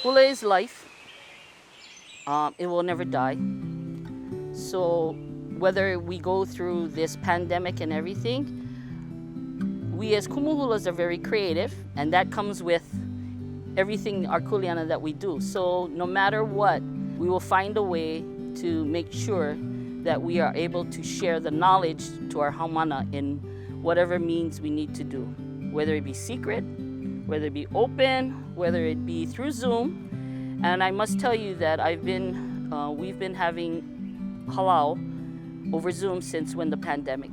Hula is life. It will never die. So whether we go through this pandemic and everything, we as Kumuhulas are very creative, and that comes with everything our kuleana that we do. So no matter what, we will find a way to make sure that we are able to share the knowledge to our haumana in whatever means we need to do, whether it be secret, whether it be open, whether it be through Zoom. And I must tell you that we've been having halau over Zoom since when the pandemic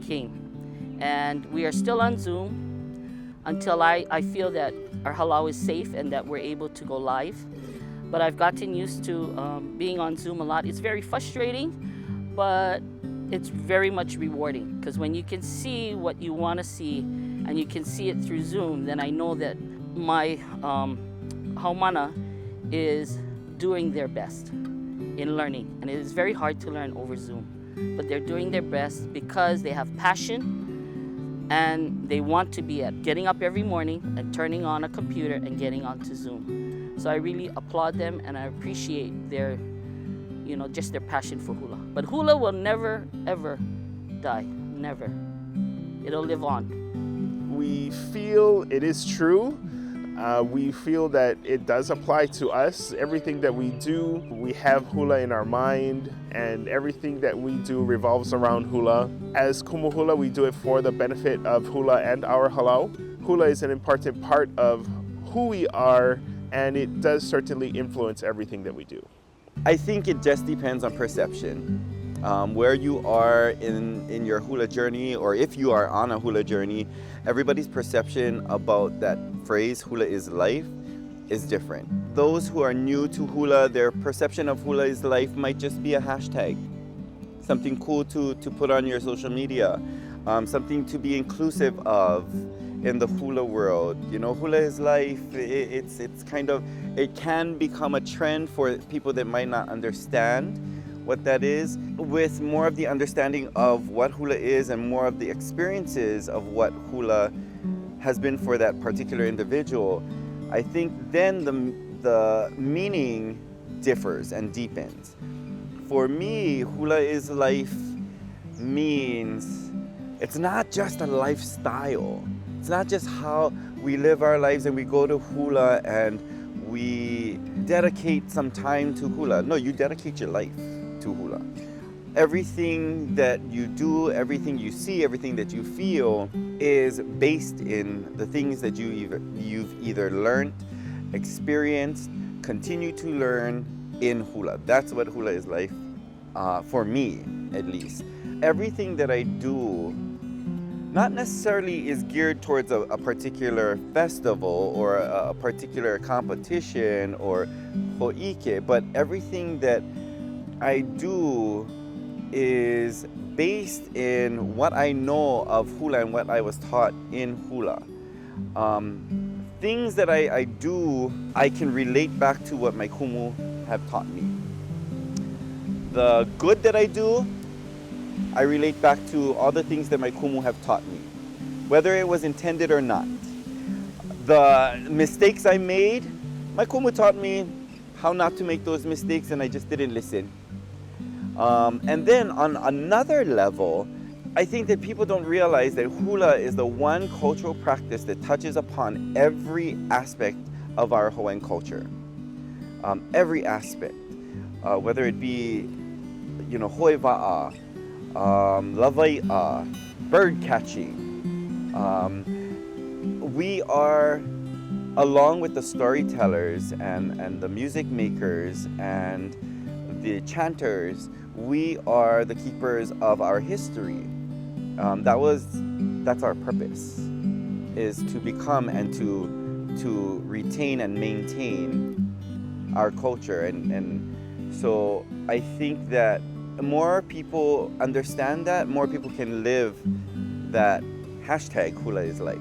came. And we are still on Zoom until I feel that our halau is safe and that we're able to go live. But I've gotten used to being on Zoom a lot. It's very frustrating, but it's very much rewarding, because when you can see what you want to see and you can see it through Zoom, then I know that my haumana is doing their best in learning. And it is very hard to learn over Zoom, but they're doing their best because they have passion and they want to be at getting up every morning and turning on a computer and getting onto Zoom. So I really applaud them, and I appreciate their, just their passion for hula. But hula will never, ever die. Never. It'll live on. We feel it is true. We feel that it does apply to us. Everything that we do, we have hula in our mind, and everything that we do revolves around hula. As Kumuhula, we do it for the benefit of hula and our halau. Hula is an important part of who we are, and it does certainly influence everything that we do. I think it just depends on perception. Where you are in your hula journey, or if you are on a hula journey, everybody's perception about that phrase, hula is life, is different. Those who are new to hula, their perception of hula is life might just be a hashtag, something cool to put on your social media, something to be inclusive of in the hula world. Hula is life. It's kind of, it can become a trend for people that might not understand what that is. With more of the understanding of what hula is and more of the experiences of what hula has been for that particular individual, I think then the meaning differs and deepens. For me, hula is life means it's not just a lifestyle. It's not just how we live our lives and we go to hula and we dedicate some time to hula. No, you dedicate your life to hula. Everything that you do, everything you see, everything that you feel is based in the things that you've either learned, experienced, continue to learn in hula. That's what hula is like, for me at least. Everything that I do not necessarily is geared towards a particular festival or a particular competition or ho'ike, but everything that I do is based in what I know of hula and what I was taught in hula. Things that I do, I can relate back to what my kumu have taught me. The good that I do, I relate back to all the things that my kumu have taught me, whether it was intended or not. The mistakes I made, my kumu taught me how not to make those mistakes, and I just didn't listen. And then on another level, I think that people don't realize that hula is the one cultural practice that touches upon every aspect of our Hawaiian culture. Every aspect, whether it be, hoiva'a, lavai'a, bird catching. We are, along with the storytellers and the music makers and the chanters, we are the keepers of our history. That's our purpose, is to become and to retain and maintain our culture. And so I think that more people understand that, more people can live that hashtag hula is life.